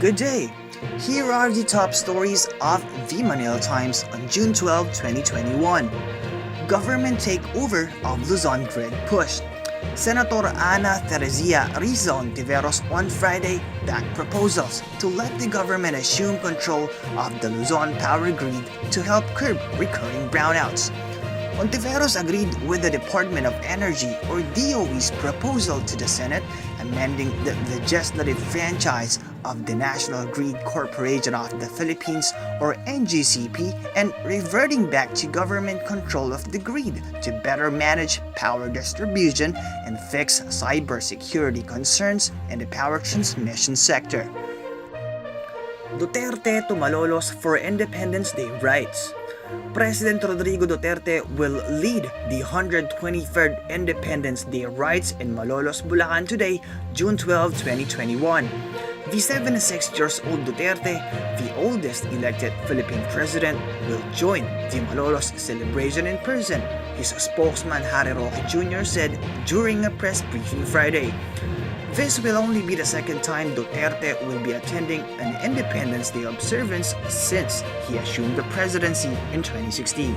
Good day! Here are the top stories of the Manila Times on June 12, 2021. Government takeover of Luzon grid pushed. Senator Ana Teresia Rizon Tiveros on Friday backed proposals to let the government assume control of the Luzon power grid to help curb recurring brownouts. Ontiveros agreed with the Department of Energy or DOE's proposal to the Senate amending the legislative franchise of the National Grid Corporation of the Philippines or NGCP and reverting back to government control of the grid to better manage power distribution and fix cybersecurity concerns in the power transmission sector. Duterte to Malolos for Independence Day rights. President Rodrigo Duterte will lead the 123rd Independence Day rites in Malolos, Bulacan today, June 12, 2021. The 76-years-old Duterte, the oldest elected Philippine president, will join the Malolos celebration in person, his spokesman Harry Roque Jr. said during a press briefing Friday. This will only be the second time Duterte will be attending an Independence Day observance since he assumed the presidency in 2016.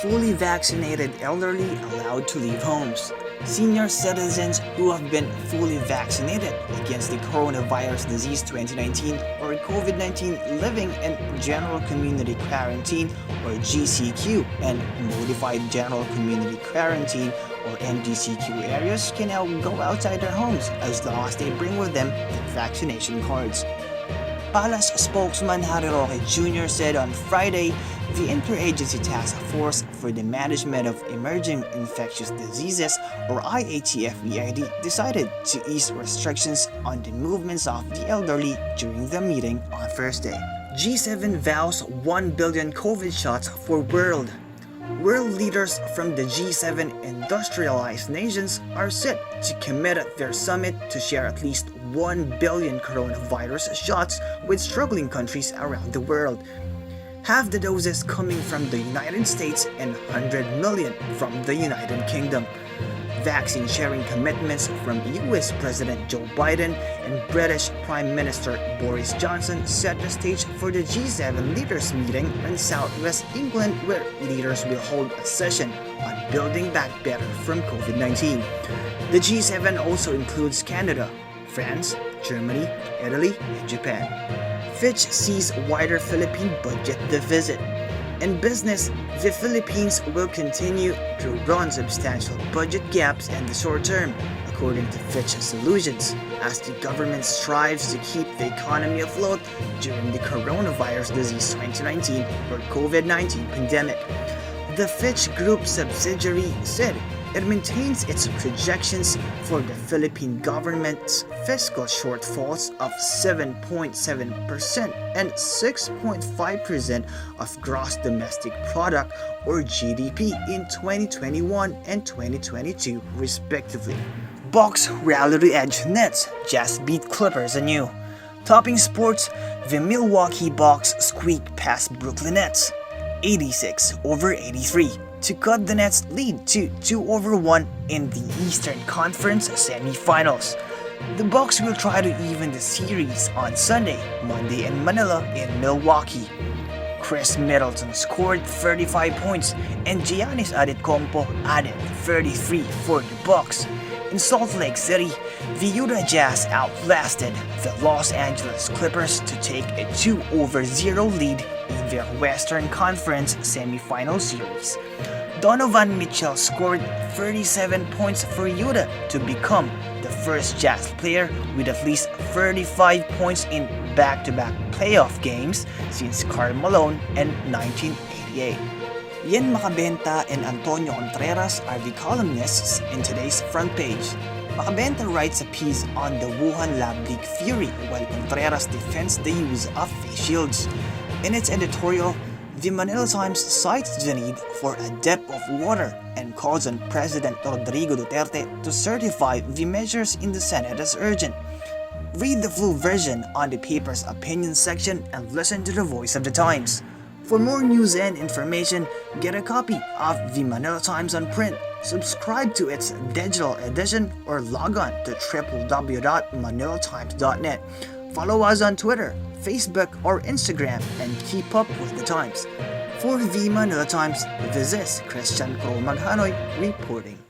Fully vaccinated elderly allowed to leave homes. Senior citizens who have been fully vaccinated against the coronavirus disease 2019 or COVID-19 living in general community quarantine or GCQ and modified general community quarantine or MDCQ areas can now go outside their homes as long as they bring with them their vaccination cards. Palace spokesman Harry Roque Jr. said on Friday the Interagency Task Force for the Management of Emerging Infectious Diseases or IATF-EID decided to ease restrictions on the movements of the elderly during the meeting on Thursday. G7 vows 1 billion COVID shots for world. World leaders from the G7 industrialized nations are set to commit at their summit to share at least 1 billion coronavirus shots with struggling countries around the world. Half the doses coming from the United States and 100 million from the United Kingdom. Vaccine sharing commitments from US President Joe Biden and British Prime Minister Boris Johnson set the stage for the G7 leaders meeting in Southwest England where leaders will hold a session on building back better from COVID-19. The G7 also includes Canada, France, Germany, Italy, and Japan. Fitch sees wider Philippine budget deficit. In business, the Philippines will continue to run substantial budget gaps in the short term, according to Fitch Solutions, as the government strives to keep the economy afloat during the coronavirus disease 2019 or COVID-19 pandemic. The Fitch Group subsidiary said it maintains its projections for the Philippine government's fiscal shortfalls of 7.7% and 6.5% of gross domestic product or GDP in 2021 and 2022 respectively. Bucks Reality Edge Nets just beat Clippers anew. Topping sports, the Milwaukee Bucks squeaked past Brooklyn Nets 86-83. to cut the Nets' lead to 2-1 in the Eastern Conference semifinals. The Bucks will try to even the series on Sunday, Monday in Manila in Milwaukee. Chris Middleton scored 35 points and Giannis Antetokounmpo added 33 for the Bucks. In Salt Lake City, the Utah Jazz outlasted the Los Angeles Clippers to take a 2-0 lead in their Western Conference semifinal series. Donovan Mitchell scored 37 points for Utah to become the first Jazz player with at least 35 points in back-to-back playoff games since Karl Malone in 1988. Yen Macabenta and Antonio Contreras are the columnists in today's front page. Macabenta writes a piece on the Wuhan Lab Leak Fury while Contreras defends the use of face shields. In its editorial, the Manila Times cites the need for a depth of water and calls on President Rodrigo Duterte to certify the measures in the Senate as urgent. Read the full version on the paper's opinion section and listen to the voice of the Times. For more news and information, get a copy of the Manila Times on print, subscribe to its digital edition, or log on to www.manilatimes.net. Follow us on Twitter, Facebook, or Instagram and keep up with the times. For the Manila Times, this is Christian Cole Maghanoy reporting.